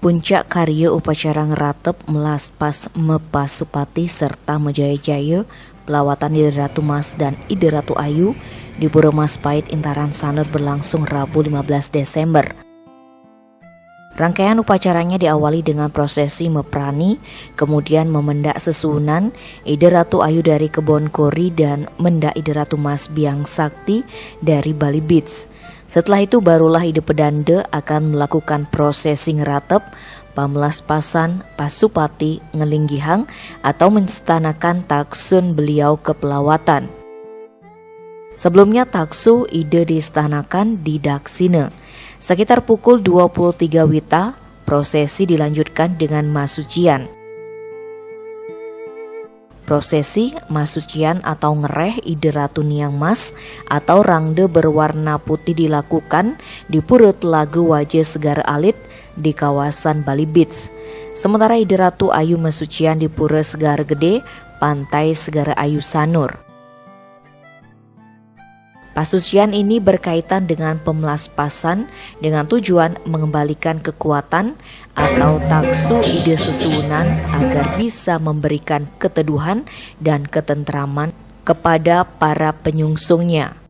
Puncak karya upacara ngeratep melaspas Mepasupati serta Mejaya-jaya pelawatan Ide Ratu Mas dan Ide Ratu Ayu di Pura Majapahit Intaran Sanur berlangsung Rabu 15 Desember. Rangkaian upacaranya diawali dengan prosesi meprani, kemudian memendak sesunan Ide Ratu Ayu dari Kebon Kori dan mendak Ide Ratu Mas Biang Sakti dari Bali Beach. Setelah itu barulah Ide Pedanda akan melakukan prosesi ngeratep, pamelaspasan Pasupati Ngelinggihang atau menstanakan taksun beliau ke pelawatan. Sebelumnya taksu Ide distanakan di Daksina. Sekitar pukul 23 WITA, prosesi dilanjutkan dengan masucian. Prosesi masucian atau ngereh Ide Ratu Niang Mas atau rangde berwarna putih dilakukan di Pura Telaga Wajah Segar Alit di kawasan Bali Beach. Sementara Ide Ratu Ayu masucian di Pura Segar Gede, Pantai Segara Ayu Sanur. Pasucian ini berkaitan dengan pemelaspasan dengan tujuan mengembalikan kekuatan atau taksu ide sesuunan agar bisa memberikan keteduhan dan ketentraman kepada para penyungsungnya.